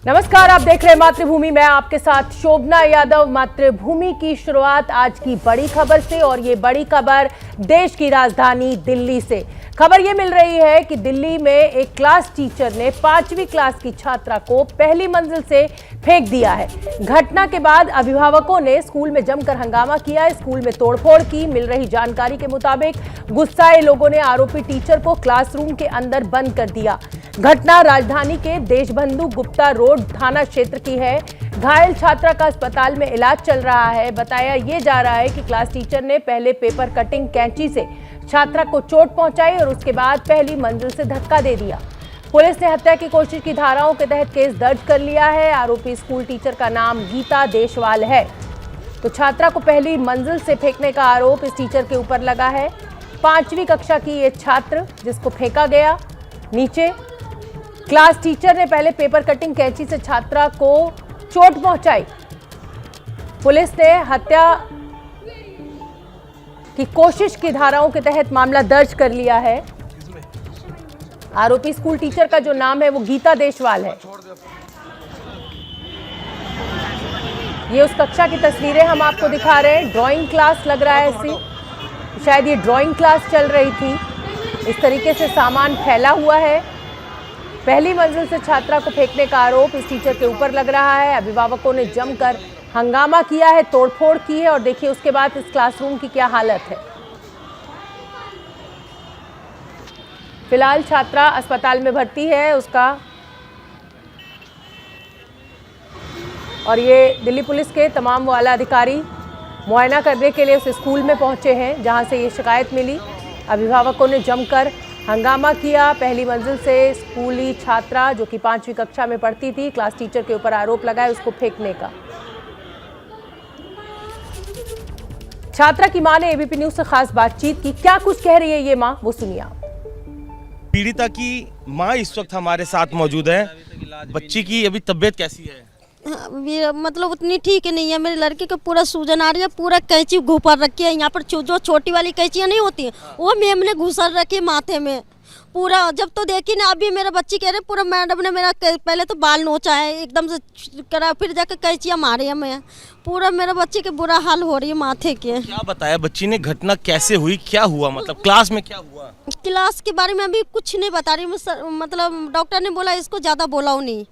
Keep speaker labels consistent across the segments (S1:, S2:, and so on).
S1: नमस्कार, आप देख रहे हैं मातृभूमि। मैं आपके साथ शोभना यादव। मातृभूमि की शुरुआत आज की बड़ी खबर से, और ये बड़ी खबर देश की राजधानी दिल्ली से। खबर ये मिल रही है कि दिल्ली में एक क्लास टीचर ने 5वीं क्लास की छात्रा को पहली मंजिल से फेंक दिया है। घटना के बाद अभिभावकों ने स्कूल में जमकर हंगामा किया, स्कूल में तोड़फोड़ की। मिल रही जानकारी के मुताबिक गुस्साए लोगों ने आरोपी टीचर को क्लासरूम के अंदर बंद कर दिया। घटना राजधानी के देशबंधु गुप्ता रोड थाना क्षेत्र की है। घायल छात्रा का अस्पताल में इलाज चल रहा है। बताया ये जा रहा है कि क्लास टीचर ने पहले पेपर कटिंग कैंची से छात्रा को चोट पहुंचाई और उसके बाद पहली मंजिल से धक्का दे दिया। पुलिस ने हत्या की कोशिश की धाराओं के तहत केस दर्ज कर लिया है। आरोपी स्कूल टीचर का नाम गीता देशवाल है। तो छात्रा को पहली मंजिल से फेंकने का आरोप इस टीचर के ऊपर लगा है। 5वीं कक्षा की ये छात्र जिसको फेंका गया नीचे, क्लास टीचर ने पहले पेपर कटिंग कैंची से छात्रा को चोट पहुंचाई। पुलिस ने हत्या की कोशिश की धाराओं के तहत मामला दर्ज कर लिया है। आरोपी स्कूल टीचर का जो नाम है वो गीता देशवाल है। ये उस कक्षा की तस्वीरें हम आपको दिखा रहे हैं। ड्राइंग क्लास लग रहा है ऐसी, शायद ये ड्राइंग क्लास चल रही थी। इस तरीके से सामान फैला हुआ है। पहली मंजिल से छात्रा को फेंकने का आरोप इस टीचर के ऊपर लग रहा है। अभिभावकों ने जमकर हंगामा किया है, तोड़फोड़ की है, और देखिए उसके बाद इस क्लासरूम की क्या हालत है। फिलहाल छात्रा अस्पताल में भर्ती है उसका, और ये दिल्ली पुलिस के तमाम वाला अधिकारी मुआयना करने के लिए उस स्कूल में पहुंचे हैं जहां से ये शिकायत मिली। अभिभावकों ने जमकर हंगामा किया। पहली मंजिल से स्कूली छात्रा जो कि 5वीं कक्षा में पढ़ती थी, क्लास टीचर के ऊपर आरोप लगाया उसको फेंकने का। छात्रा की मां ने एबीपी न्यूज से खास बातचीत की। क्या कुछ कह रही है ये मां, वो सुनिए आप।
S2: पीड़िता की मां इस वक्त हमारे साथ मौजूद है। बच्ची की अभी तबीयत कैसी है?
S3: मतलब उतनी ठीक नहीं है। मेरे लड़के को पूरा सूजन आ रही है, पूरा कैंची घुपर रखी है। यहाँ पर जो छोटी वाली कैंचियाँ नहीं होती वो मैम ने घुसर रखी है माथे में पूरा। जब तो देखी ना, अभी मेरे बच्ची कह रहे पूरा मैडम ने मेरा पहले तो बाल नोचा है एकदम से करा, फिर जाकर कैंचियाँ मारी है। मैं पूरा मेरे बच्चे के बुरा हाल हो रही है माथे के।
S2: क्या बताया बच्ची ने, घटना कैसे हुई, क्या हुआ, मतलब क्लास में क्या हुआ?
S3: क्लास के बारे में अभी कुछ नहीं बता रही। मतलब डॉक्टर ने बोला इसको ज़्यादा बोलाओ नहीं,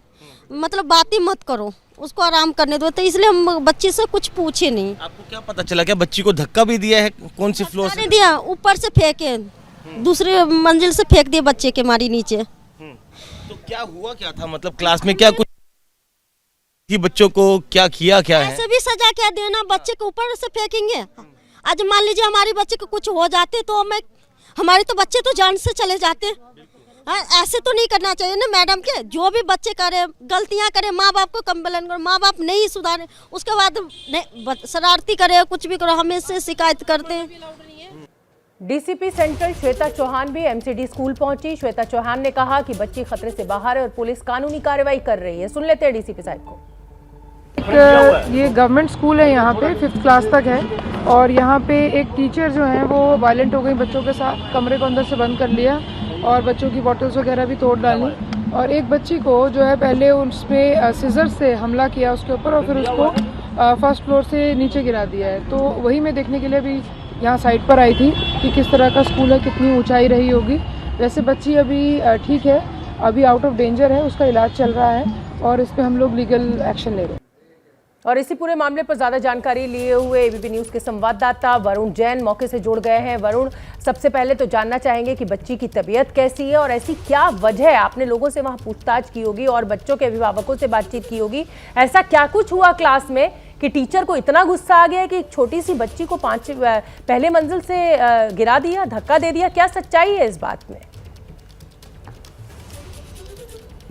S3: मतलब बात ही मत करो, उसको आराम करने दो। तो इसलिए हम बच्चे से कुछ पूछे नहीं।
S2: आपको क्या पता चला? क्या बच्ची को धक्का भी दिया है? कौन सी फ्लोर से
S3: दिया? ऊपर से फेंके, दूसरे मंजिल से फेंक दिए बच्चे के मारी नीचे।
S2: तो क्या हुआ, क्या था, मतलब क्लास में क्या कुछ बच्चों को क्या किया, क्या है?
S3: ऐसे भी सजा क्या देना, बच्चे के ऊपर से फेंकेंगे। आज मान लीजिए हमारे बच्चे को कुछ हो जाते तो हमारे तो बच्चे तो जान से चले जाते। ऐसे तो नहीं करना चाहिए ना मैडम के। जो भी बच्चे करे, गलतियां करे, माँ बाप को कंप्लेन करो, माँ बाप नहीं सुधारे उसके बाद शरारती करे, कुछ भी करो, हमें से शिकायत करते हैं।
S1: डीसीपी सेंट्रल श्वेता चौहान भी एमसीडी स्कूल पहुंची। श्वेता चौहान ने कहा कि बच्ची खतरे से बाहर है और पुलिस कानूनी कार्रवाई कर रही है। सुन लेते हैं डीसीपी साहब को।
S4: ये गवर्नमेंट स्कूल है, यहाँ पे 5th क्लास तक है, और यहाँ पे एक टीचर जो है वो वायलेंट हो गई बच्चों के साथ। कमरे को अंदर से बंद कर लिया और बच्चों की बॉटल्स वगैरह भी तोड़ डाली, और एक बच्ची को जो है पहले उसमें सिजर से हमला किया उसके ऊपर, और फिर उसको 1st फ्लोर से नीचे गिरा दिया है। तो वही मैं देखने के लिए भी यहाँ साइट पर आई थी कि किस तरह का स्कूल है, कितनी ऊंचाई रही होगी। वैसे बच्ची अभी ठीक है, अभी आउट ऑफ डेंजर है, उसका इलाज चल रहा है और इस पर हम लोग लीगल एक्शन ले रहे हैं।
S1: और इसी पूरे मामले पर ज्यादा जानकारी लिए हुए एबीपी न्यूज के संवाददाता वरुण जैन मौके से जुड़ गए हैं। वरुण, सबसे पहले तो जानना चाहेंगे कि बच्ची की तबीयत कैसी है और ऐसी क्या वजह है। आपने लोगों से वहां पूछताछ की होगी और बच्चों के अभिभावकों से बातचीत की होगी। ऐसा क्या कुछ हुआ क्लास में कि टीचर को इतना गुस्सा आ गया कि एक छोटी सी बच्ची को पहले मंजिल से गिरा दिया, धक्का दे दिया? क्या सच्चाई है इस बात में?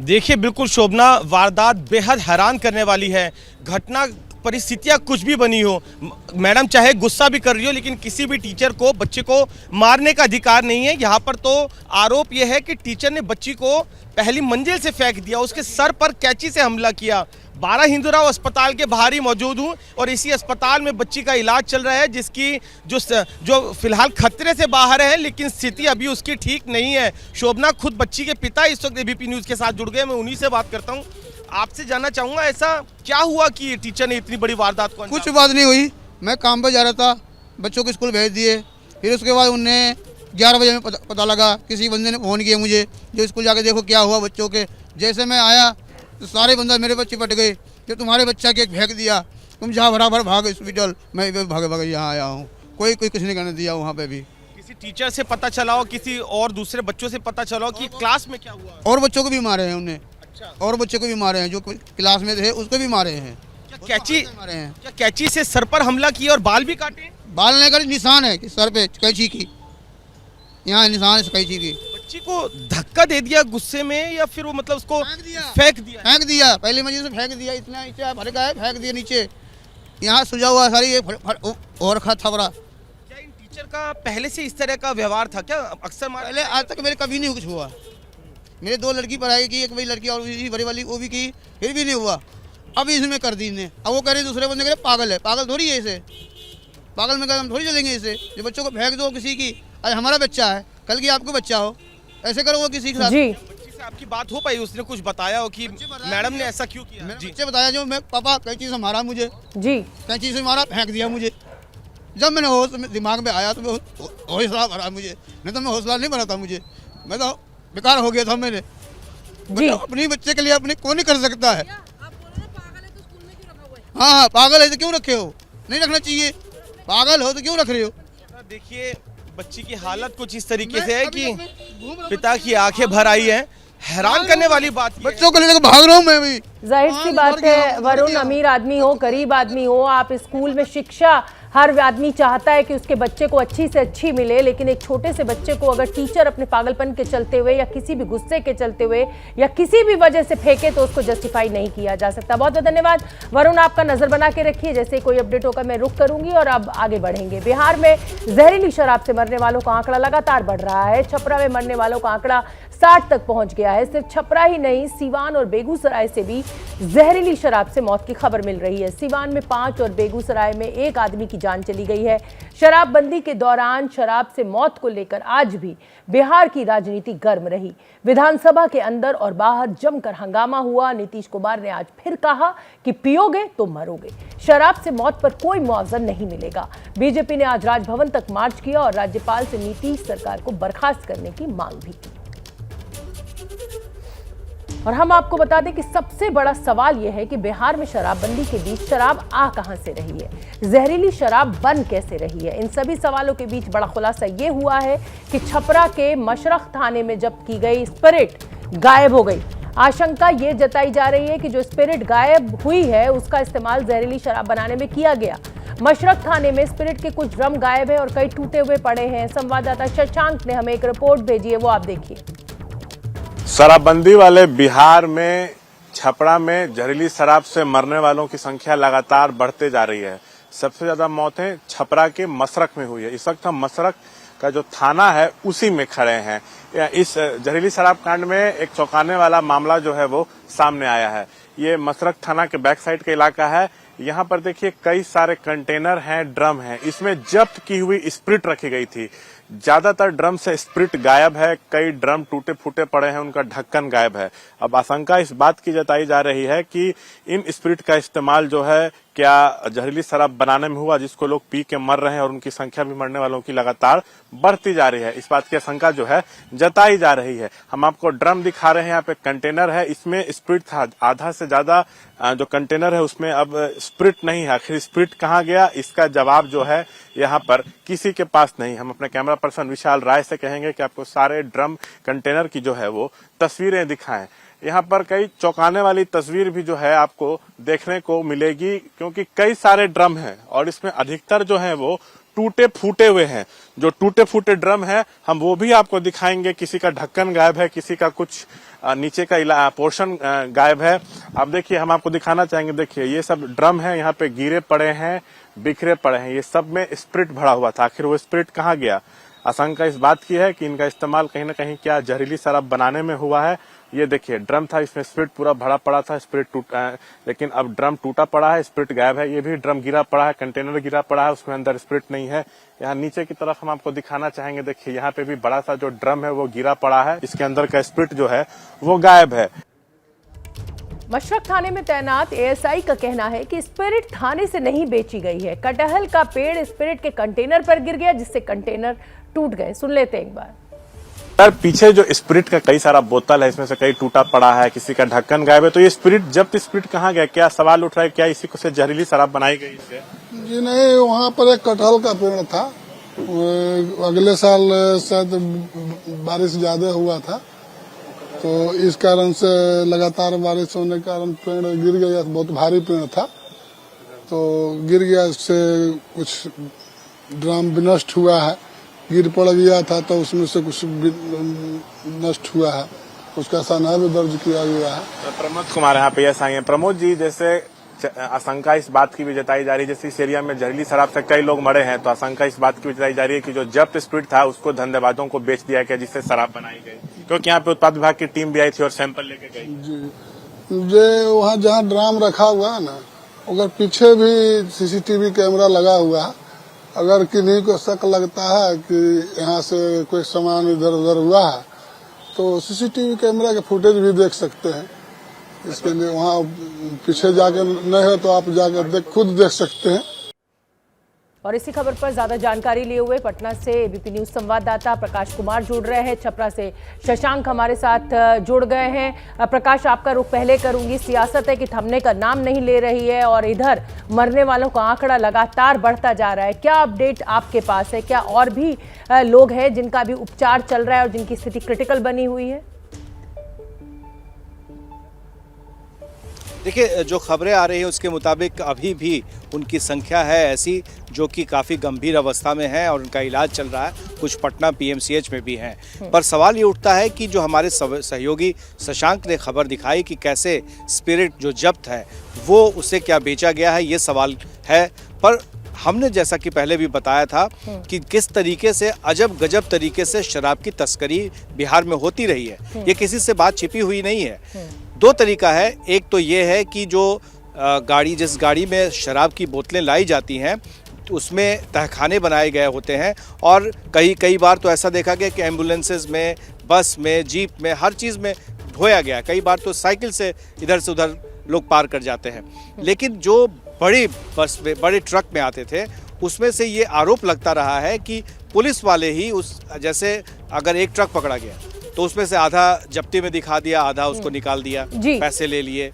S2: देखिए, बिल्कुल शोभना, वारदात बेहद हैरान करने वाली है। घटना परिस्थितियां कुछ भी बनी हो, मैडम चाहे गुस्सा भी कर रही हो, लेकिन किसी भी टीचर को बच्चे को मारने का अधिकार नहीं है। यहाँ पर तो आरोप यह है कि टीचर ने बच्ची को पहली मंजिल से फेंक दिया, उसके सर पर कैंची से हमला किया। 12 हिंदूराव अस्पताल के बाहर ही मौजूद हूँ और इसी अस्पताल में बच्ची का इलाज चल रहा है, जिसकी जो फिलहाल खतरे से बाहर है, लेकिन स्थिति अभी उसकी ठीक नहीं है। शोभना, खुद बच्ची के पिता इस वक्त एबीपी न्यूज़ के साथ जुड़ गए, मैं उन्हीं से बात करता हूँ। आपसे जानना चाहूंगा ऐसा क्या हुआ कि टीचर ने इतनी बड़ी वारदात को
S5: कुछ बात नहीं हुई। मैं काम पर जा रहा था, बच्चों को स्कूल भेज दिए। फिर उसके बाद उन्हें 11 बजे में पता लगा, किसी बंदे ने फ़ोन किया मुझे, जो स्कूल जाके देखो क्या हुआ बच्चों के। जैसे मैं आया तो सारे बंदे मेरे पर चिपट गए कि तुम्हारे बच्चा केक फेंक दिया, तुम जहाँ बराबर भाग हॉस्पिटल। मैं भागे भागे यहाँ आया हूँ, कोई कुछ नहीं करने दिया वहाँ पे भी।
S2: किसी टीचर से पता चला हो, किसी और दूसरे बच्चों से पता चला हो कि क्लास में क्या हुआ?
S5: और बच्चों को भी मारे हैं उन्हें। अच्छा। और बच्चों को भी मारे हैं, जो क्लास में थे उसको भी मारे हैं।
S2: क्या कैंची से सर पर हमला किया और बाल भी काटे?
S5: बाल नहीं कर, निशान है कि सर पे कैंची की, यहाँ निशान है कैंची की।
S2: बच्ची को धक्का दे दिया गुस्से में या फिर वो मतलब उसको फेंक दिया?
S5: पहली मंजिल से फेंक दिया, इतना नीचे भर गया, फेंक दिया नीचे। यहाँ सुझा हुआ सारी और रखा था बड़ा।
S2: क्या इन टीचर का पहले से इस तरह का व्यवहार था क्या? अक्सर
S5: पहले आज तक मेरे कभी नहीं कुछ हुआ। मेरे 2 लड़की पढ़ाई की, एक बड़ी लड़की और बड़ी वाली वो भी की, फिर भी नहीं हुआ। अभी इसमें कर दी इन्हें। अब वो कह रहे दूसरे बंदे कह रहे पागल है। पागल थोड़ी है इसे, पागल में हम थोड़ी चलेंगे इसे। जो बच्चों को फेंक दो किसी की, आज हमारा बच्चा है, कल की आपको बच्चा हो, ऐसे करो वो किसी के साथ।
S1: जी,
S2: बच्ची से आपकी बात हो पाई? उसने कुछ बताया हो कि मैडम ने ऐसा क्यों किया?
S5: मैंने बच्चे बताया, जो मैं पापा कैंची से मारा मुझे,
S1: जी,
S5: कैंची से मारा, फेंक दिया मुझे। जब मैंने होश दिमाग में आया तो मैं हौसला भरा मुझे, नहीं तो मैं हौसला नहीं बना था मुझे। मैं तो बेकार हो गया था। मैंने
S1: जी,
S5: अपने बच्चे के लिए अपने कौन नहीं कर सकता है। हाँ, पागल है तो क्यों रखे हो? नहीं रखना चाहिए। पागल हो तो क्यों रख रहे हो?
S2: देखिए बच्ची की हालत कुछ इस तरीके से है कि पिता की आंखें भर आई है। हैरान करने वाली बात ये है।
S5: बच्चों को लेकर भाग रहा हूँ मैं भी।
S1: जाहिर सी बात है वरुण, अमीर आदमी हो गरीब आदमी हो, आप स्कूल में शिक्षा हर आदमी चाहता है कि उसके बच्चे को अच्छी से अच्छी मिले, लेकिन एक छोटे से बच्चे को अगर टीचर अपने पागलपन के चलते हुए या किसी भी गुस्से के चलते हुए या किसी भी वजह से फेंके तो उसको जस्टिफाई नहीं किया जा सकता। बहुत बहुत धन्यवाद वरुण, आपका नजर बना के रखिए। जैसे कोई अपडेट होगा मैं रुक करूंगी और अब आगे बढ़ेंगे। बिहार में जहरीली शराब से मरने वालों का आंकड़ा लगातार बढ़ रहा है। छपरा में मरने वालों का आंकड़ा 60 तक पहुंच गया है। सिर्फ छपरा ही नहीं, सीवान और बेगूसराय से भी जहरीली शराब से मौत की खबर मिल रही है। सीवान में 5 और बेगूसराय में 1 आदमी की जान चली गई है। शराबबंदी के दौरान शराब से मौत को लेकर आज भी बिहार की राजनीति गर्म रही। विधानसभा के अंदर और बाहर जमकर हंगामा हुआ। नीतीश कुमार ने आज फिर कहा कि पियोगे तो मरोगे, शराब से मौत पर कोई मुआवजा नहीं मिलेगा। बीजेपी ने आज राजभवन तक मार्च किया और राज्यपाल से नीतीश सरकार को बर्खास्त करने की मांग भी की। और हम आपको बता दें कि सबसे बड़ा सवाल यह है कि बिहार में शराबबंदी के बीच शराब आ कहां से रही है, जहरीली शराब बन कैसे रही है। इन सभी सवालों के बीच बड़ा खुलासा यह हुआ है कि छपरा के मशरख थाने में जब्त की गई स्पिरिट गायब हो गई। आशंका ये जताई जा रही है कि जो स्पिरिट गायब हुई है उसका इस्तेमाल जहरीली शराब बनाने में किया गया। मशरख थाने में स्पिरिट के कुछ ड्रम गायब है और कई टूटे हुए पड़े हैं। संवाददाता शशांक ने हमें एक रिपोर्ट भेजी है, वो आप देखिए।
S6: शराबबंदी वाले बिहार में छपरा में जहरीली शराब से मरने वालों की संख्या लगातार बढ़ते जा रही है। सबसे ज्यादा मौतें छपरा के मशरख में हुई है। इस वक्त हम मशरख का जो थाना है उसी में खड़े हैं। इस जहरीली शराब कांड में एक चौंकाने वाला मामला जो है वो सामने आया है। ये मशरख थाना के बैक साइड का इलाका है। यहाँ पर देखिए कई सारे कंटेनर हैं, ड्रम हैं। इसमें जब्त की हुई स्पिरिट रखी गई थी। ज्यादातर ड्रम से स्पिरिट गायब है, कई ड्रम टूटे फूटे पड़े हैं, उनका ढक्कन गायब है। अब आशंका इस बात की जताई जा रही है कि इन स्पिरिट का इस्तेमाल जो है क्या जहरीली शराब बनाने में हुआ, जिसको लोग पी के मर रहे हैं और उनकी संख्या भी मरने वालों की लगातार बढ़ती जा रही है। इस बात की आशंका जो है जताई जा रही है। हम आपको ड्रम दिखा रहे हैं, यहाँ पे कंटेनर है, इसमें स्पिरिट था। आधा से ज्यादा जो कंटेनर है उसमें अब स्पिरिट नहीं है। आखिर स्पिरिट कहाँ गया, इसका जवाब जो है यहाँ पर किसी के पास नहीं। हम अपने कैमरा पर्सन विशाल राय से कहेंगे कि आपको सारे ड्रम कंटेनर की जो है वो तस्वीरें दिखाएं। यहाँ पर कई चौंकाने वाली तस्वीर भी जो है आपको देखने को मिलेगी, क्योंकि कई सारे ड्रम हैं और इसमें अधिकतर जो है वो टूटे फूटे हुए हैं। जो टूटे फूटे ड्रम है हम वो भी आपको दिखाएंगे। किसी का ढक्कन गायब है, किसी का कुछ नीचे का पोर्शन गायब है। आप देखिए, हम आपको दिखाना चाहेंगे। देखिए ये सब ड्रम है, यहाँ पे गिरे पड़े हैं, बिखरे पड़े हैं। ये सब में स्पिरिट भरा हुआ था। आखिर वो स्पिरिट कहाँ गया? आशंका इस बात की है कि इनका इस्तेमाल कहीं न कहीं क्या जहरीली शराब बनाने में हुआ है। ये देखिए ड्रम था, इसमें स्पिरिट पूरा भरा पड़ा था, स्पिरिट टूटा, लेकिन अब ड्रम टूटा पड़ा है, स्पिरिट गायब है। ये भी ड्रम गिरा पड़ा है, कंटेनर गिरा पड़ा है, उसमें अंदर स्पिरिट नहीं है। यहाँ नीचे की तरफ हम आपको दिखाना चाहेंगे। देखिए यहाँ पे भी बड़ा सा जो ड्रम है वो गिरा पड़ा है, इसके अंदर का स्पिरिट जो है वो गायब है।
S1: मशरक थाने में तैनात एएसआई का कहना है कि स्पिरिट थाने से नहीं बेची गई है। कटहल का पेड़ स्पिरिट के कंटेनर पर गिर गया, जिससे कंटेनर टूट गए। सुन लेते हैं एक बार।
S6: सर, पीछे जो स्पिरिट का कई सारा बोतल है, इसमें से कई टूटा पड़ा है, किसी का ढक्कन गायब है, तो ये स्पिरिट जब्त स्पिरिट कहाँ गया? क्या सवाल उठ रहा है, क्या इसी को से जहरीली शराब बनाई गई इससे?
S7: जी नहीं, वहाँ पर एक कटहल का पेड़ था। अगले साल शायद बारिश ज्यादा हुआ था, तो इस कारण से लगातार बारिश होने के कारण पेड़ गिर गया। बहुत भारी पेड़ था, तो गिर गया, इससे कुछ ड्राम भी नष्ट हुआ है। गिर पड़ गया था तो उसमें से कुछ नष्ट हुआ है, उसका सनहा भी दर्ज किया गया है।
S6: तो प्रमोद कुमार यहाँ पे एएसआई हैं। प्रमोद जी, जैसे आशंका इस बात की भी जताई जा रही है, जैसे इस एरिया में जहरीली शराब से कई लोग मरे हैं, तो आशंका इस बात की भी जताई जा रही है कि जो जब्त स्पिरिट था उसको धंधेबाजों को बेच दिया गया, जिससे शराब बनाई गई। क्योंकि यहाँ पे उत्पाद विभाग की टीम भी आई थी और सैंपल लेके गई।
S7: जी, जो वहाँ जहाँ ड्राम रखा हुआ है ना, अगर पीछे भी सीसीटीवी कैमरा लगा हुआ है, अगर किन्हीं को शक लगता है कि यहाँ से कोई सामान इधर उधर हुआ है, तो सीसीटीवी कैमरा के फुटेज भी देख सकते हैं। इसके लिए वहाँ पीछे जाके नहीं है तो आप जाकर खुद देख सकते हैं।
S1: और इसी खबर पर ज्यादा जानकारी लिए हुए पटना से एबीपी न्यूज संवाददाता प्रकाश कुमार जुड़ रहे हैं। छपरा से शशांक हमारे साथ जुड़ गए हैं। प्रकाश, आपका रुख पहले करूंगी। सियासत है कि थमने का नाम नहीं ले रही है और इधर मरने वालों का आंकड़ा लगातार बढ़ता जा रहा है। क्या अपडेट आपके पास है? क्या और भी लोग हैं जिनका भी उपचार चल रहा है और जिनकी स्थिति क्रिटिकल बनी हुई है?
S8: देखिए, जो खबरें आ रही हैं उसके मुताबिक अभी भी उनकी संख्या है ऐसी जो कि काफ़ी गंभीर अवस्था में है और उनका इलाज चल रहा है। कुछ पटना पीएमसीएच में भी हैं। पर सवाल ये उठता है कि जो हमारे सहयोगी शशांक ने खबर दिखाई कि कैसे स्पिरिट जो जब्त है वो उसे क्या बेचा गया है, ये सवाल है। पर हमने जैसा कि पहले भी बताया था कि किस तरीके से अजब गजब तरीके से शराब की तस्करी बिहार में होती रही है। ये किसी से बात छिपी हुई नहीं है। दो तरीका है। एक तो ये है कि जो जिस गाड़ी में शराब की बोतलें लाई जाती हैं उसमें तहखाने बनाए गए होते हैं, और कई बार तो ऐसा देखा गया कि एम्बुलेंसेज में, बस में, जीप में, हर चीज़ में ढोया गया। कई बार तो साइकिल से इधर से उधर लोग पार कर जाते हैं। लेकिन जो बड़ी बस में, बड़े ट्रक में आते थे, उसमें से ये आरोप लगता रहा है कि पुलिस वाले ही जैसे अगर एक ट्रक पकड़ा गया तो उसमें से आधा जब्ती में दिखा दिया, आधा उसको निकाल दिया, पैसे ले लिए।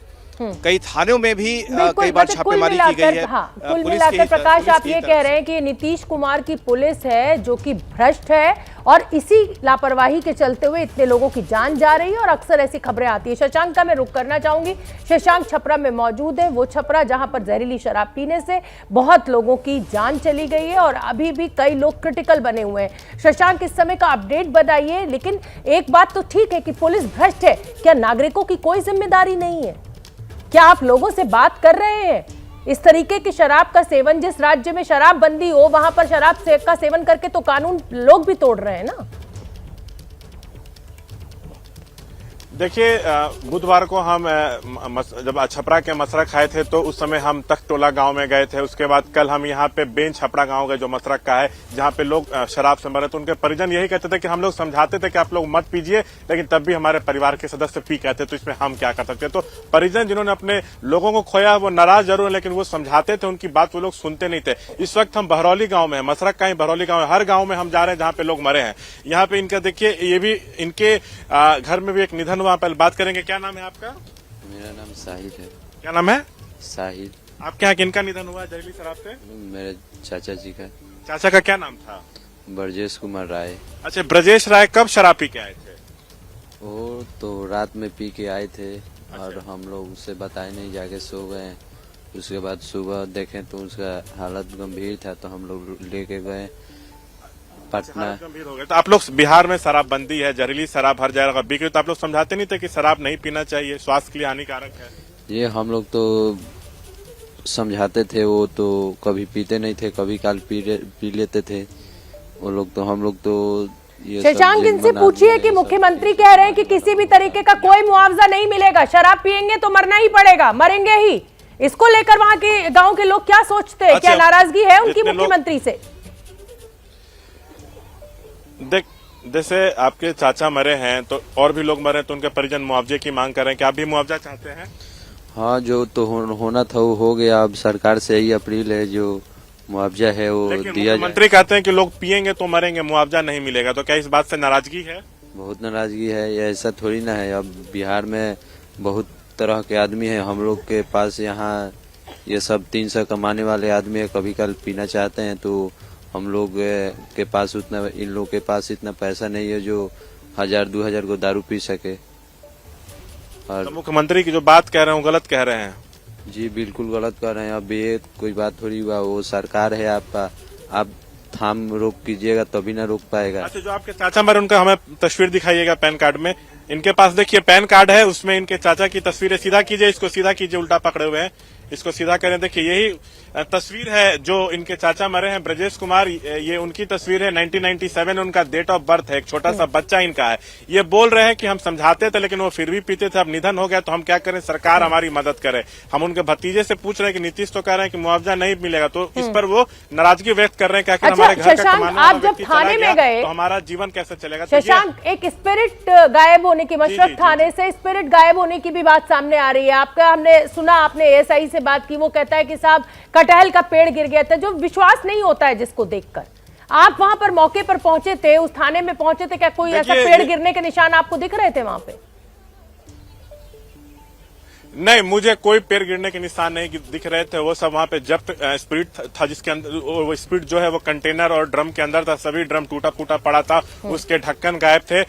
S8: कई थानों में भी कई बार छापेमारी की गई है।
S1: कुल मिलाकर प्रकाश, आप ये कह रहे हैं कि नीतीश कुमार की पुलिस है जो कि भ्रष्ट है और इसी लापरवाही के चलते हुए इतने लोगों की जान जा रही है और अक्सर ऐसी खबरें आती है। शशांक का मैं रुख करना चाहूंगी। शशांक छपरा में मौजूद है, वो छपरा जहां पर जहरीली शराब पीने से बहुत लोगों की जान चली गई है और अभी भी कई लोग क्रिटिकल बने हुए हैं। शशांक, इस समय का अपडेट बताइए। लेकिन एक बात तो ठीक है कि पुलिस भ्रष्ट है, क्या नागरिकों की कोई जिम्मेदारी नहीं है? क्या आप लोगों से बात कर रहे हैं? इस तरीके की शराब का सेवन, जिस राज्य में शराब बंदी हो वहां पर शराब का सेवन करके तो कानून लोग भी तोड़ रहे हैं ना।
S6: देखिए, बुधवार को हम जब छपरा के मसरक आए थे तो उस समय हम तख्तटोला गांव में गए थे। उसके बाद कल हम यहाँ पे बेन छपरा गांव गए जो मसरक का है, जहाँ पे लोग शराब से मरे। तो उनके परिजन यही कहते थे कि हम लोग समझाते थे कि आप लोग मत पीजिए, लेकिन तब भी हमारे परिवार के सदस्य पी कहते, तो इसमें हम क्या कर सकते। तो परिजन जिन्होंने अपने लोगों को खोया वो नाराज जरूर है, लेकिन वो समझाते थे, उनकी बात वो लोग सुनते नहीं थे। इस वक्त हम बहरौली गाँव में है, मसरक का ही बहरौली गाँव है। हर गाँव में हम जा रहे हैं जहाँ पे लोग मरे हैं। यहाँ पे इनका देखिए, ये भी इनके घर में भी एक निधन, वहां पर बात करेंगे। क्या नाम है आपका?
S9: मेरा नाम साहिल है।
S6: क्या नाम है?
S9: साहिल।
S6: आपके यहाँ किनका निधन हुआ जहरीली शराब से?
S9: मेरे चाचा जी का।
S6: चाचा का क्या नाम था?
S9: ब्रजेश कुमार राय।
S6: अच्छा, ब्रजेश राय कब शराब पी के आए थे?
S9: वो तो रात में पी के आए थे। और हम लोग उसे बताए नहीं, जाके सो गए। उसके बाद सुबह देखें तो उसका हालत गंभीर था, तो हम लोग लेके गए पटना।
S6: गंभीर हो गए। तो आप लोग, बिहार में शराबबंदी है, जहरीली शराब हर जगह बिक रही, तो आप लोग समझाते नहीं थे कि शराब नहीं पीना चाहिए, स्वास्थ्य के लिए हानिकारक है?
S9: ये हम लोग तो समझाते थे, वो तो कभी पीते नहीं थे, कभी काल पी लेते थे वो लोग। तो हम लोग तो
S1: शशांक, इनसे पूछिए कि मुख्यमंत्री कह रहे हैं कि किसी भी तरीके का कोई मुआवजा नहीं मिलेगा, शराब पिएंगे तो मरना ही पड़ेगा, मरेंगे ही। इसको लेकर वहां के गांव के लोग क्या सोचते हैं? क्या नाराजगी है उनकी मुख्यमंत्री से?
S6: देख, जैसे आपके चाचा मरे हैं तो और भी लोग मरे, तो उनके परिजन मुआवजे की मांग कर रहे हैं। क्या आप भी मुआवजा चाहते हैं?
S9: हाँ, जो तो होना था वो हो गया। अब सरकार से यही अपील है, जो मुआवजा है वो
S6: लेकिन
S9: दिया जाए।
S6: मुख्यमंत्री कहते हैं कि लोग पिएंगे तो मरेंगे, मुआवजा नहीं मिलेगा, तो क्या इस बात से नाराजगी है?
S9: बहुत नाराजगी है, ये ऐसा थोड़ी ना है। अब बिहार में बहुत तरह के आदमी हैं, हम लोग के पास यहाँ ये सब 300 कमाने वाले आदमी है, कभी कल पीना चाहते हैं तो हम लोग के पास उतना, इन लोग के पास इतना पैसा नहीं है जो 1000-2000 को दारू पी सके। और
S6: तो मुख्यमंत्री की जो बात कह रहे हैं वो गलत कह रहे हैं।
S9: जी बिल्कुल गलत कर रहे हैं। अब ये कोई बात थोड़ी हुआ, वो सरकार है आपका, आप थाम रोक कीजिएगा तभी ना रोक पाएगा।
S6: अच्छा, जो आपके चाचा मरे उनका हमें तस्वीर दिखाइएगा पैन कार्ड में। इनके पास देखिए पैन कार्ड है, उसमें इनके चाचा की तस्वीरें। सीधा कीजिए, इसको सीधा कीजिए, उल्टा पकड़े हुए हैं, इसको सीधा करें। देखिए यही तस्वीर है जो इनके चाचा मरे हैं, ब्रजेश कुमार, ये उनकी तस्वीर है। 1997 उनका डेट ऑफ बर्थ है, एक छोटा सा बच्चा इनका है। ये बोल रहे हैं कि हम समझाते थे लेकिन वो फिर भी पीते थे, अब निधन हो गया तो हम क्या करें, सरकार हमारी मदद करे। हम उनके भतीजे से पूछ रहे हैं कि नीतीश तो कह रहे हैं कि मुआवजा नहीं मिलेगा, तो इस पर वो नाराजगी व्यक्त कर रहे हैं कि आखिर हमारे घर का कमाने वाला व्यक्ति चला गया तो हमारा जीवन कैसे चलेगा।
S1: शशांक, एक स्पिरिट गायब होने की, मशरक थाने से स्पिरिट गायब होने की भी बात सामने आ रही है। आपका हमने सुना, आपने एएसआई से बात की, वो कहता है कि साहब कटहल का पेड़ गिर गया था, जो विश्वास नहीं होता है जिसको देखकर। आप वहां पर मौके पर पहुंचे थे, उस थाने में पहुंचे थे, क्या कोई ऐसा पेड़ गिरने के निशान आपको दिख रहे थे वहां पे?
S6: नहीं, मुझे कोई पेड़ गिरने के निशान नहीं दिख रहे थे। वो सब वहां पे जब्त स्पिरिट था, जिसके अंदर वो स्पिरिट जो है वो कंटेनर और ड्रम के अंदर था। सभी ड्रम टूटा फूटा पड़ा था, उसके ढक्कन गायब थे।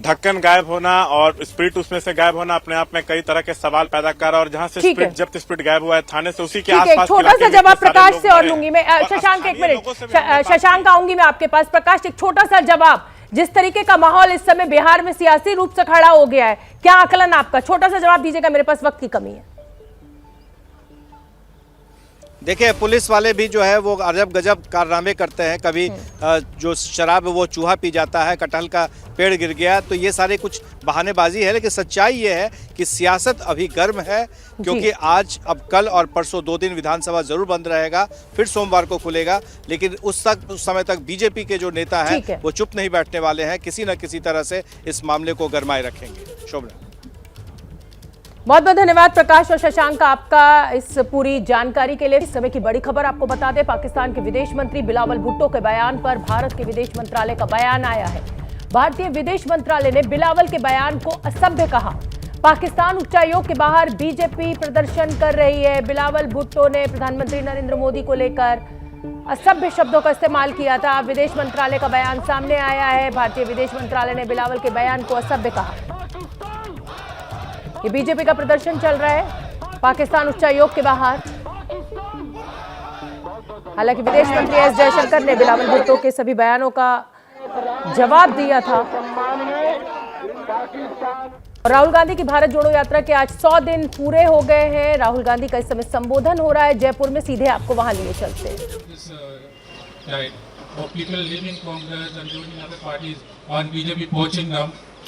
S6: ढक्कन गायब होना और स्पिरिट उसमें से गायब होना अपने आप में कई तरह के सवाल पैदा कर रहा है। और जहां से स्पिरिट जब्त स्पिरिट गायब हुआ है थाने से, उसी के आसपास
S1: छोटा सा जवाब प्रकाश से और लूंगी मैं। शशांक, एक मिनट, शशांक आऊंगी मैं आपके पास। प्रकाश, एक छोटा सा जवाब, जिस तरीके का माहौल इस समय बिहार में सियासी रूप से खड़ा हो गया है, क्या आकलन आपका? छोटा सा जवाब दीजिएगा, मेरे पास वक्त की कमी है।
S8: देखिए, पुलिस वाले भी जो है वो अजब गजब कारनामे करते हैं। कभी जो शराब है वो चूहा पी जाता है, कटहल का पेड़ गिर गया, तो ये सारे कुछ बहानेबाजी है। लेकिन सच्चाई ये है कि सियासत अभी गर्म है, क्योंकि आज, अब कल और परसों 2 दिन विधानसभा जरूर बंद रहेगा, फिर सोमवार को खुलेगा। लेकिन उस समय तक बीजेपी के जो नेता हैं वो चुप नहीं बैठने वाले हैं, किसी न किसी तरह से इस मामले को गरमाए रखेंगे। शोभना,
S1: बहुत बहुत धन्यवाद प्रकाश और शशांक आपका इस पूरी जानकारी के लिए। इस समय की बड़ी खबर आपको बता दें, पाकिस्तान के विदेश मंत्री बिलावल भुट्टो के बयान पर भारत के विदेश मंत्रालय का बयान आया है। भारतीय विदेश मंत्रालय ने बिलावल के बयान को असभ्य कहा। पाकिस्तान उच्चायोग के बाहर बीजेपी प्रदर्शन कर रही है। बिलावल भुट्टो ने प्रधानमंत्री नरेंद्र मोदी को लेकर असभ्य शब्दों का इस्तेमाल किया था। विदेश मंत्रालय का बयान सामने आया है। भारतीय विदेश मंत्रालय ने बिलावल के बयान को असभ्य कहा। ये बीजेपी का प्रदर्शन चल रहा है पाकिस्तान उच्चायोग के बाहर। हालांकि विदेश मंत्री एस जयशंकर ने बिलावल भुट्टो के सभी बयानों का जवाब दिया था। राहुल गांधी की भारत जोड़ो यात्रा के आज 100 दिन पूरे हो गए हैं। राहुल गांधी का इस समय संबोधन हो रहा है जयपुर में, सीधे आपको वहां लिए चलते हैं।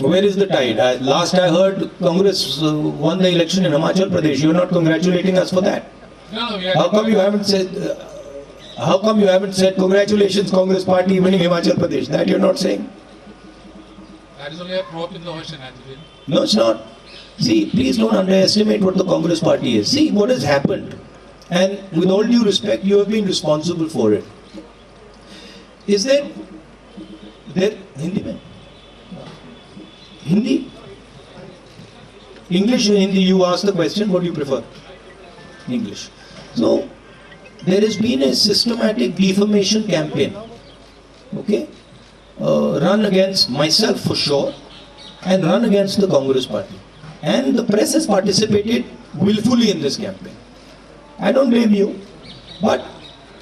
S10: Where is the tide? Last I heard, Congress won the election in Himachal Pradesh. You are not congratulating us for that.
S11: No,
S10: how come you haven't said? How come you haven't said congratulations, Congress Party winning Himachal Pradesh? That you're not saying.
S11: That is only a drop in the ocean, actually.
S10: No, it's not. See, please don't underestimate what the Congress Party is. See what has happened, and with all due respect, you have been responsible for it. Is there Hindi mein? Hindi? English or Hindi? You ask the question, what do you prefer? English. So, there has been a systematic defamation campaign, okay, run against myself for sure, and run against the Congress Party. And the press has participated willfully in this campaign. I don't blame you, but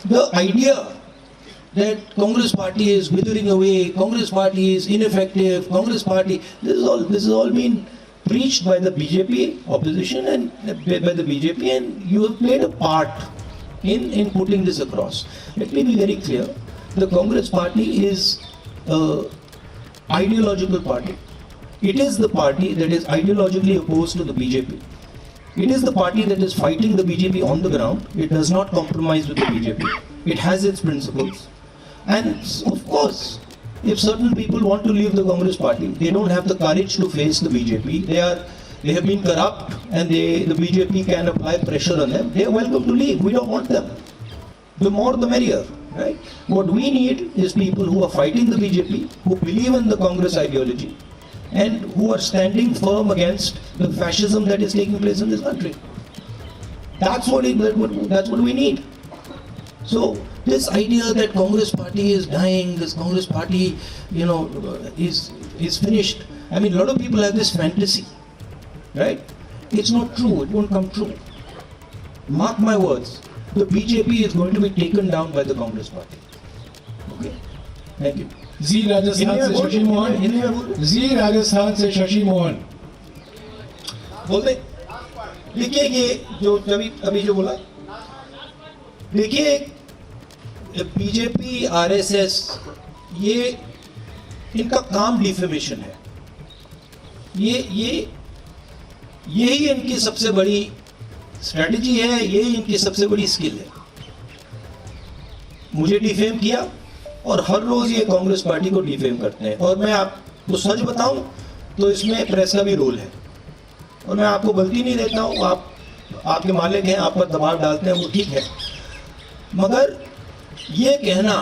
S10: the idea that Congress Party is withering away, Congress Party is ineffective, Congress Party, this is all been preached by the BJP opposition and by the BJP, and you have played a part in putting this across. Let me be very clear. The Congress Party is an ideological party. It is the party that is ideologically opposed to the BJP. It is the party that is fighting the BJP on the ground. It does not compromise with the BJP. It has its principles. And of course, if certain people want to leave the Congress Party, they don't have the courage to face the BJP. they have been corrupt and the BJP can apply pressure on them, they are welcome to leave. We don't want them. The more the merrier, right? What we need is people who are fighting the BJP, who believe in the Congress ideology, and who are standing firm against the fascism that is taking place in this country. That's what we need. So this idea that Congress party is dying, this Congress party, is finished. I mean, a lot of people have this fantasy, right? It's not true. It won't come true. Mark my words. The BJP is going to be taken down by the Congress party. Okay? Thank you.
S11: जी राजस्थान से शशि मोहन, जी राजस्थान से शशि मोहन।
S10: बोलते देखिए, ये जो अभी जो बोला, देखिए बीजेपी आरएसएस, ये इनका काम डिफेमेशन है। यही इनकी सबसे बड़ी स्ट्रेटजी है, यही इनकी सबसे बड़ी स्किल है। मुझे डिफेम किया और हर रोज ये कांग्रेस पार्टी को डिफेम करते हैं। और मैं आपको सच बताऊं तो इसमें प्रेस का भी रोल है, और मैं आपको गलती नहीं देता हूं। आपके मालिक हैं, आप पर दबाव डालते हैं, वो ठीक है, मगर ये कहना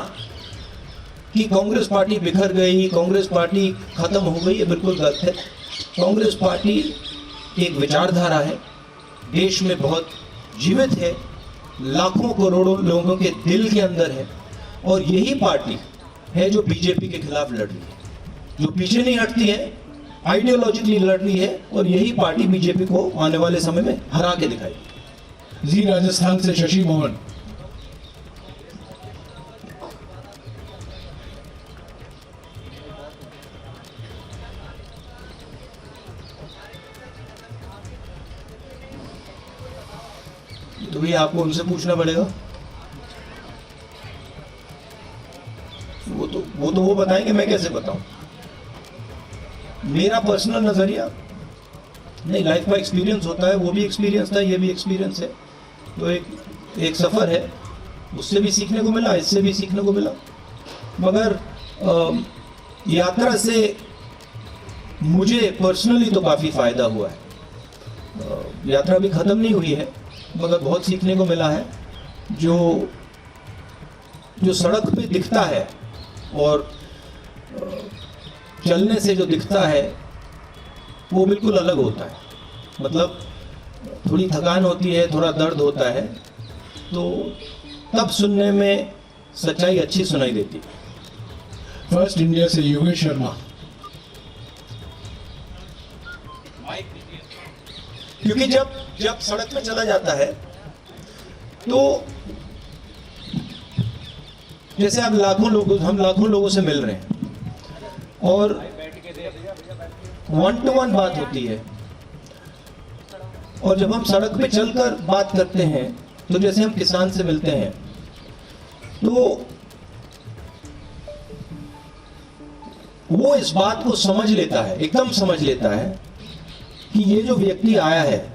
S10: कि कांग्रेस पार्टी बिखर गई, कांग्रेस पार्टी खत्म हो गई, ये बिल्कुल गलत है। कांग्रेस पार्टी एक विचारधारा है, देश में बहुत जीवित है, लाखों करोड़ों लोगों के दिल के अंदर है, और यही पार्टी है जो बीजेपी के खिलाफ लड़ रही है, जो पीछे नहीं हटती है, आइडियोलॉजिकली लड़ रही है, और यही पार्टी बीजेपी को आने वाले समय में हरा के दिखाएगी।
S11: जी राजस्थान से शशि मोहन।
S10: तो भी आपको उनसे पूछना पड़ेगा, वो बताएंगे, मैं कैसे बताऊं? मेरा पर्सनल नजरिया नहीं, लाइफ का एक्सपीरियंस होता है, वो भी एक्सपीरियंस था, ये भी एक्सपीरियंस है, तो एक सफर है, उससे भी सीखने को मिला, इससे भी सीखने को मिला। मगर यात्रा से मुझे पर्सनली तो काफी फायदा हुआ है। यात्रा भी खत्म नहीं हुई है, मगर बहुत सीखने को मिला है। जो सड़क पे दिखता है और चलने से जो दिखता है वो बिल्कुल अलग होता है। मतलब थोड़ी थकान होती है, थोड़ा दर्द होता है, तो तब सुनने में सच्चाई अच्छी सुनाई देती है।
S11: फर्स्ट इंडिया से योगेश शर्मा।
S10: क्योंकि जब सड़क में चला जाता है तो जैसे हम लाखों लोगों से मिल रहे हैं और 1-to-1 बात होती है, और जब हम सड़क पे चलकर बात करते हैं तो जैसे हम किसान से मिलते हैं तो वो इस बात को समझ लेता है, एकदम समझ लेता है कि ये जो व्यक्ति आया है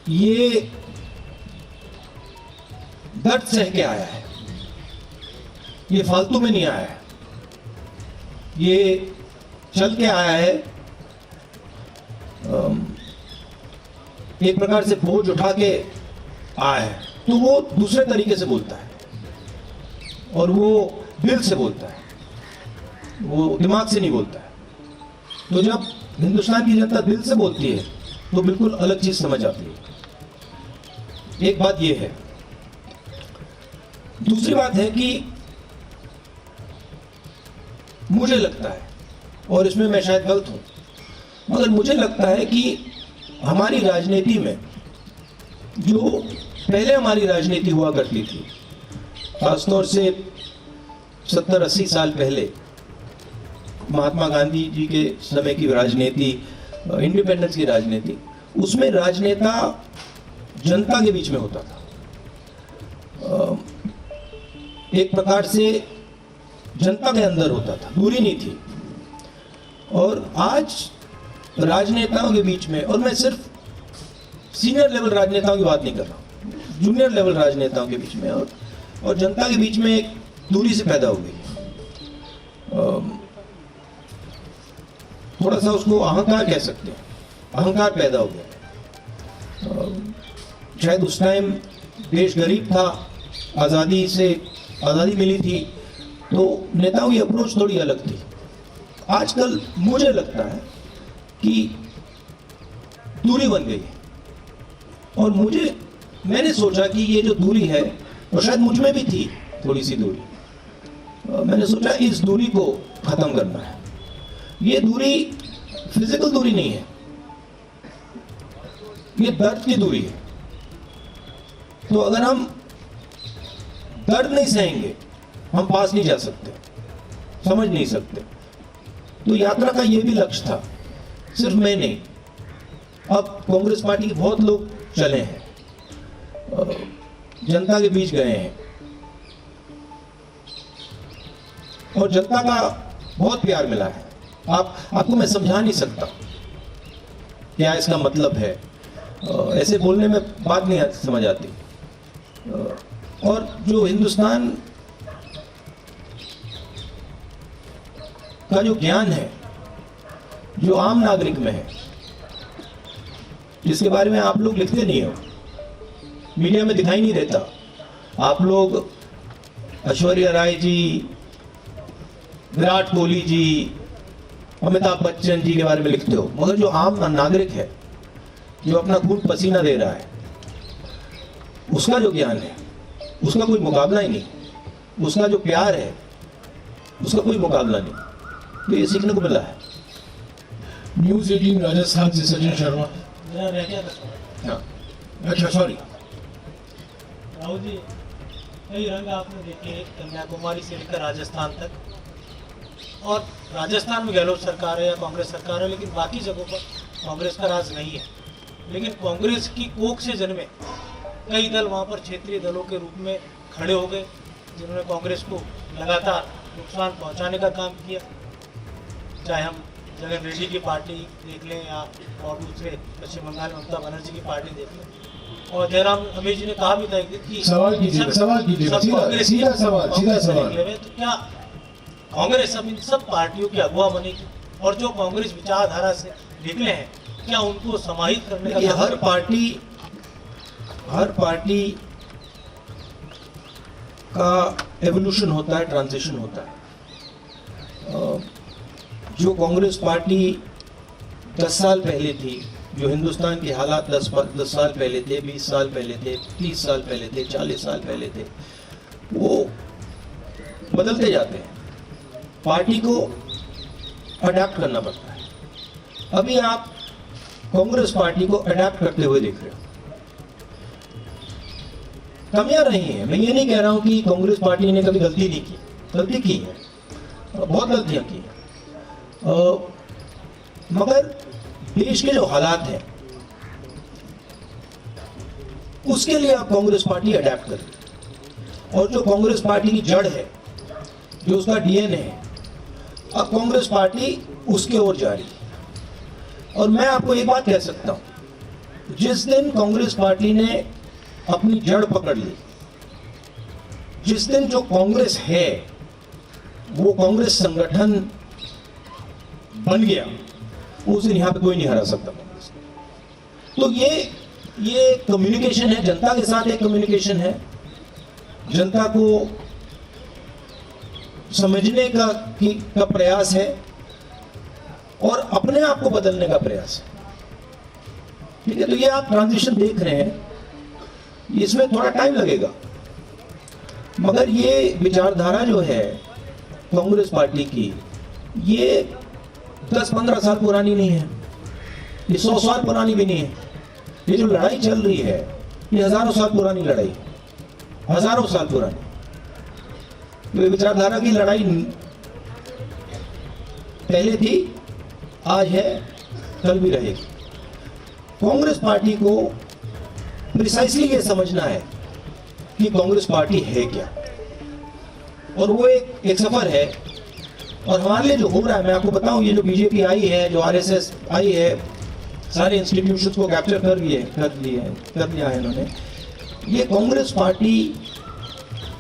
S10: ये दर्द सह के आया है, ये फालतू में नहीं आया है, ये चल के आया है, एक प्रकार से बोझ उठा के आया है। तो वो दूसरे तरीके से बोलता है और वो दिल से बोलता है, वो दिमाग से नहीं बोलता है। तो जब हिंदुस्तान की जनता दिल से बोलती है तो बिल्कुल अलग चीज समझ आती है। एक बात ये है। दूसरी बात है कि मुझे लगता है, और इसमें मैं शायद गलत हूं, मगर मुझे लगता है कि हमारी राजनीति में जो पहले हमारी राजनीति हुआ करती थी, खासतौर से 70-80 साल पहले महात्मा गांधी जी के समय की राजनीति, इंडिपेंडेंस की राजनीति, उसमें राजनेता जनता के बीच में होता था, एक प्रकार से जनता के अंदर होता था, दूरी नहीं थी। और आज राजनेताओं के बीच में, और मैं सिर्फ सीनियर लेवल राजनेताओं की बात नहीं कर रहा हूँ, जूनियर लेवल राजनेताओं के बीच में और जनता के बीच में एक दूरी से पैदा हो गई। थोड़ा सा उसको अहंकार कह सकते हैं, अहंकार पैदा हो गया। शायद उस टाइम देश गरीब था, आज़ादी मिली थी, तो नेताओं की अप्रोच थोड़ी अलग थी। आजकल मुझे लगता है कि दूरी बन गई है, और मैंने सोचा कि ये जो दूरी है, और शायद मुझ में भी थी थोड़ी सी दूरी, मैंने सोचा इस दूरी को खत्म करना है। ये दूरी फिजिकल दूरी नहीं है, ये दर्द की दूरी है। तो अगर हम दर्द नहीं सहेंगे, हम पास नहीं जा सकते, समझ नहीं सकते। तो यात्रा का ये भी लक्ष्य था, सिर्फ मैं नहीं, अब कांग्रेस पार्टी के बहुत लोग चले हैं, जनता के बीच गए हैं, और जनता का बहुत प्यार मिला है। आपको मैं समझा नहीं सकता क्या इसका मतलब है, ऐसे बोलने में बात नहीं समझ आती। और जो हिंदुस्तान का जो ज्ञान है, जो आम नागरिक में है, जिसके बारे में आप लोग लिखते नहीं हो, मीडिया में दिखाई नहीं देता। आप लोग ऐश्वर्या राय जी, विराट कोहली जी, अमिताभ बच्चन जी के बारे में लिखते हो, मगर जो आम नागरिक है, जो अपना खून पसीना दे रहा है, उसका जो ज्ञान है, उसका कोई मुकाबला ही नहीं। उसका जो प्यार है, उसका कोई मुकाबला नहीं। तो ये सीखने को मिला है।
S11: न्यूज 18 राजस्थान से सचिन शर्मा।
S10: हाँ, अच्छा, सॉरी।
S12: राहुल जी, कई रंग आपने देखे कन्याकुमारी से लेकर राजस्थान तक, और राजस्थान में गहलोत सरकार है या कांग्रेस सरकार है, लेकिन बाकी जगहों पर कांग्रेस का राज नहीं है। लेकिन कांग्रेस की कोख से जन्मे कई दल वहाँ पर क्षेत्रीय दलों के रूप में खड़े हो गए, जिन्होंने कांग्रेस को लगातार नुकसान पहुँचाने का काम किया। चाहे हम जगन रेड्डी की पार्टी देख लें, या और दूसरे पश्चिम बंगाल में ममता बनर्जी की पार्टी देख लें, और जयराम रमेश जी ने कहा भी था कि
S11: सवाल कीजिए, सीधा सवाल।
S12: तो क्या कांग्रेस अब इन सब पार्टियों की अगुवा बनेगी, और जो कांग्रेस विचारधारा से निकले हैं, क्या उनको समाहित करने का?
S10: हर पार्टी का एवोल्यूशन होता है, ट्रांजिशन होता है। जो कांग्रेस पार्टी 10 साल पहले थी, जो हिंदुस्तान के हालात 10 साल पहले थे, 20 साल पहले थे, 30 साल पहले थे, 40 साल पहले थे, वो बदलते जाते हैं। पार्टी को अडेप्ट करना पड़ता है। अभी आप कांग्रेस पार्टी को अडेप्ट करते हुए देख रहे हो। कमियां रही हैं, मैं ये नहीं कह रहा हूं कि कांग्रेस पार्टी ने कभी गलती नहीं की, गलती की है, बहुत गलतियां की हैं, मगर देश के जो हालात हैं, उसके लिए आप कांग्रेस पार्टी अडेप्ट करें। और जो कांग्रेस पार्टी की जड़ है, जो उसका डीएनए है, अब कांग्रेस पार्टी उसके ओर जा रही है। और मैं आपको एक बात कह सकता हूं, जिस दिन कांग्रेस पार्टी ने अपनी जड़ पकड़ ली, जिस दिन जो कांग्रेस है वो कांग्रेस संगठन बन गया, उस दिन यहां पे कोई नहीं हरा सकता कांग्रेस। तो ये कम्युनिकेशन है, जनता के साथ एक कम्युनिकेशन है, जनता को समझने का प्रयास है, और अपने आप को बदलने का प्रयास है। ठीक है, तो ये आप ट्रांजिशन देख रहे हैं, इसमें थोड़ा टाइम लगेगा, मगर ये विचारधारा जो है कांग्रेस पार्टी की, ये 10-15 साल पुरानी नहीं है, ये 100 साल पुरानी भी नहीं है। ये जो लड़ाई चल रही है, ये हजारों साल पुरानी लड़ाई, हजारों साल पुरानी। तो विचारधारा की लड़ाई पहले थी, आज है, कल भी रहेगी। कांग्रेस पार्टी को प्रिसाइसली ये समझना है कि कांग्रेस पार्टी है क्या, और वो एक सफर है। और हमारे लिए जो हो रहा है, मैं आपको बताऊं, ये जो बीजेपी आई है, जो आरएसएस आई है, सारे इंस्टीट्यूशंस को कैप्चर कर लिया है इन्होंने। ये कांग्रेस पार्टी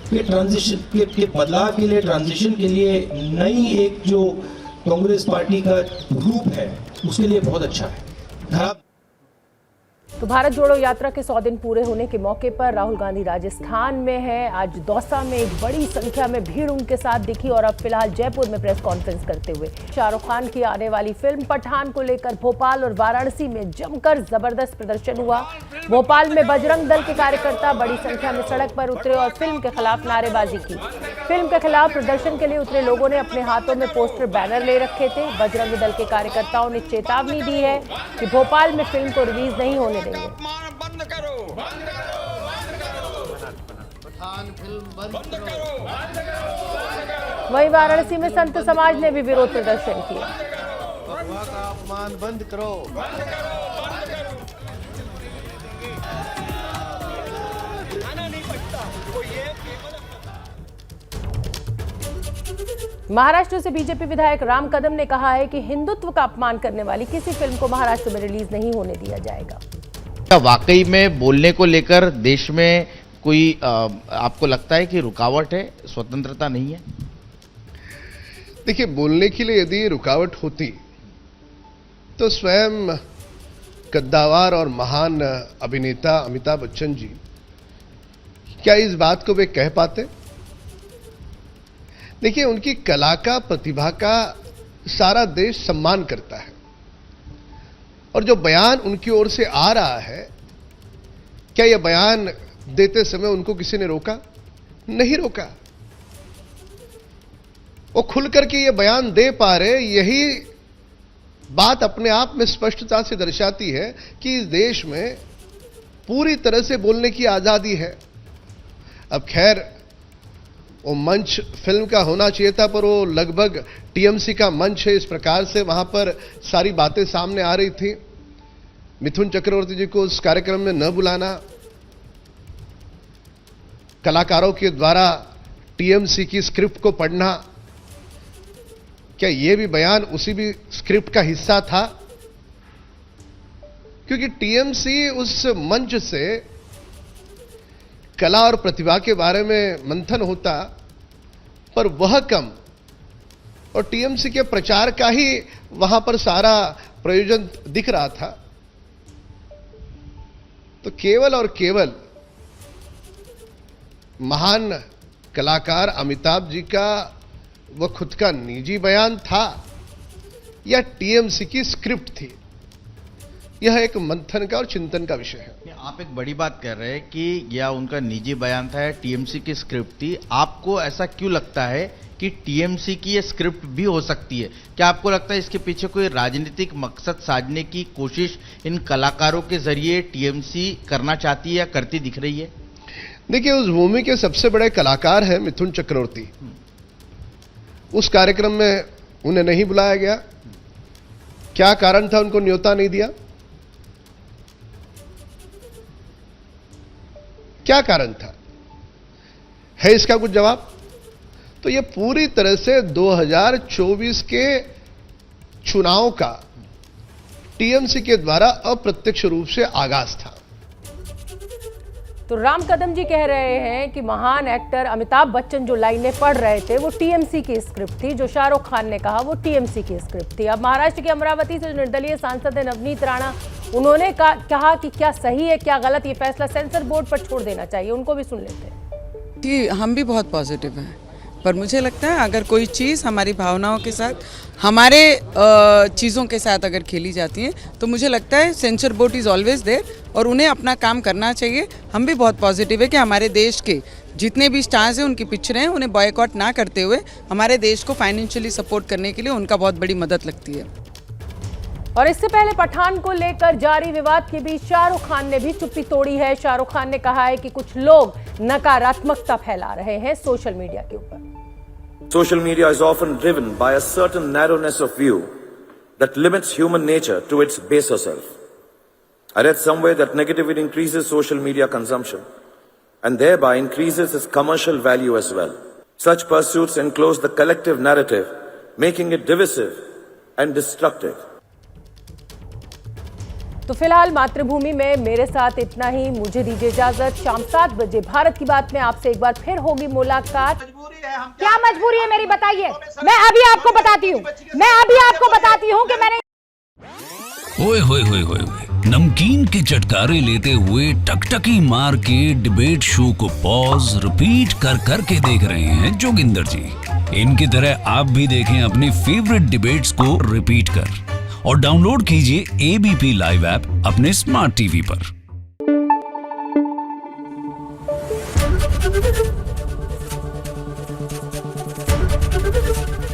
S10: के ट्रांजिशन के बदलाव के लिए, ट्रांजिशन के लिए नई एक जो कांग्रेस पार्टी का ग्रुप है उसके लिए बहुत अच्छा है। खराब
S1: तो भारत जोड़ो यात्रा के 100 दिन पूरे होने के मौके पर राहुल गांधी राजस्थान में है। आज दौसा में एक बड़ी संख्या में भीड़ उनके साथ दिखी और अब फिलहाल जयपुर में प्रेस कॉन्फ्रेंस करते हुए शाहरुख खान की आने वाली फिल्म पठान को लेकर भोपाल और वाराणसी में जमकर जबरदस्त प्रदर्शन हुआ। भोपाल में बजरंग दल के कार्यकर्ता बड़ी संख्या में सड़क पर उतरे और फिल्म के खिलाफ नारेबाजी की। फिल्म के खिलाफ प्रदर्शन के लिए उतरे लोगों ने अपने हाथों में पोस्टर बैनर ले रखे थे। बजरंग दल के कार्यकर्ताओं ने चेतावनी दी है कि भोपाल में फिल्म को रिलीज नहीं होने देंगे।
S13: बंद करो, पठान फिल्म बंद करो।
S1: वहीं वाराणसी में संत समाज ने भी विरोध प्रदर्शन किया।
S13: भगवा का अपमान बंद करो।
S1: महाराष्ट्र से बीजेपी विधायक राम कदम ने कहा है कि हिंदुत्व का अपमान करने वाली किसी फिल्म को महाराष्ट्र में रिलीज नहीं होने दिया जाएगा।
S14: क्या वाकई में बोलने को लेकर देश में कोई आपको लगता है कि रुकावट है, स्वतंत्रता नहीं है?
S15: देखिए, बोलने के लिए यदि रुकावट होती तो स्वयं कद्दावर और महान अभिनेता अमिताभ बच्चन जी क्या इस बात को वे कह पाते? देखिए, उनकी कला का, प्रतिभा का सारा देश सम्मान करता है और जो बयान उनकी ओर से आ रहा है, क्या यह बयान देते समय उनको किसी ने रोका? नहीं रोका। वो खुल करके ये बयान दे पा रहे, यही बात अपने आप में स्पष्टता से दर्शाती है कि इस देश में पूरी तरह से बोलने की आजादी है। अब खैर, वो मंच फिल्म का होना चाहिए था, पर वो लगभग टीएमसी का मंच है, इस प्रकार से वहां पर सारी बातें सामने आ रही थी। मिथुन चक्रवर्ती जी को उस कार्यक्रम में न बुलाना, कलाकारों के द्वारा टीएमसी की स्क्रिप्ट को पढ़ना, क्या यह भी बयान उसी भी स्क्रिप्ट का हिस्सा था? क्योंकि टीएमसी उस मंच से कला और प्रतिभा के बारे में मंथन होता, पर वह कम, और टीएमसी के प्रचार का ही वहां पर सारा प्रयोजन दिख रहा था। तो केवल और केवल महान कलाकार अमिताभ जी का वह खुद का निजी बयान था या टीएमसी की स्क्रिप्ट थी, यह एक मंथन का और चिंतन का विषय है।
S14: आप एक बड़ी बात कर रहे हैं कि यह उनका निजी बयान था या टीएमसी की स्क्रिप्ट थी। आपको ऐसा क्यों लगता है कि टीएमसी की यह स्क्रिप्ट भी हो सकती है? क्या आपको लगता है इसके पीछे कोई राजनीतिक मकसद साधने की कोशिश इन कलाकारों के जरिए टीएमसी करना चाहती है या करती दिख रही है?
S15: देखिए, उस भूमि के सबसे बड़े कलाकार हैं मिथुन चक्रवर्ती। उस कार्यक्रम में उन्हें नहीं बुलाया गया। क्या कारण था उनको न्योता नहीं दिया? क्या कारण था? है इसका कुछ जवाब? तो यह पूरी तरह से 2024 के चुनाव का टीएमसी के द्वारा अप्रत्यक्ष रूप से आगाज था।
S1: तो राम कदम जी कह रहे हैं कि महान एक्टर अमिताभ बच्चन जो लाइनें पढ़ रहे थे वो टीएमसी की स्क्रिप्ट थी, जो शाहरुख खान ने कहा वो टीएमसी की स्क्रिप्ट थी। अब महाराष्ट्र के अमरावती से जो निर्दलीय सांसद है नवनीत राणा, उन्होंने कहा कि क्या सही है क्या गलत, ये फैसला सेंसर बोर्ड पर छोड़ देना चाहिए। उनको भी सुन लेते हैं।
S16: कि हम भी बहुत पॉजिटिव हैं, पर मुझे लगता है अगर कोई चीज़ हमारी भावनाओं के साथ, हमारे चीज़ों के साथ अगर खेली जाती है तो मुझे लगता है censor board is always there और उन्हें अपना काम करना चाहिए। हम भी बहुत पॉजिटिव है कि हमारे देश के जितने भी स्टार्स हैं, उनकी पिक्चरें हैं, उन्हें बॉयकॉट ना करते हुए हमारे देश को फाइनेंशियली सपोर्ट करने के लिए उनका बहुत बड़ी मदद लगती है।
S1: और इससे पहले पठान को लेकर जारी विवाद के बीच शाहरुख खान ने भी चुप्पी तोड़ी है। शाहरुख खान ने कहा है कि कुछ लोग नकारात्मकता फैला रहे हैं सोशल मीडिया के ऊपर।
S17: Social media is often driven by a certain narrowness of view that limits human nature to its baser self. I read somewhere that negativity increases social media consumption and thereby increases its commercial value as well. Such pursuits enclose the collective narrative, making it divisive and destructive.
S1: तो फिलहाल मातृभूमि में मेरे साथ इतना ही। मुझे दीजिए इजाजत। शाम 7 बजे भारत की बात में आपसे एक बार फिर होगी मुलाकात।
S18: क्या मजबूरी है मेरी बताइए। मैं अभी आपको बताती हूँ कि मैंने
S19: ओए होए होए होए नमकीन के चटकारे लेते हुए टकटकी मार के डिबेट शो को पॉज रिपीट कर करके देख रहे हैं जोगिंदर जी। इनकी तरह आप भी देखें अपनी फेवरेट डिबेट्स को रिपीट कर और डाउनलोड कीजिए एबीपी लाइव ऐप अपने स्मार्ट टीवी पर।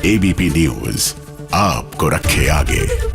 S20: एबीपी न्यूज आपको रखे आगे।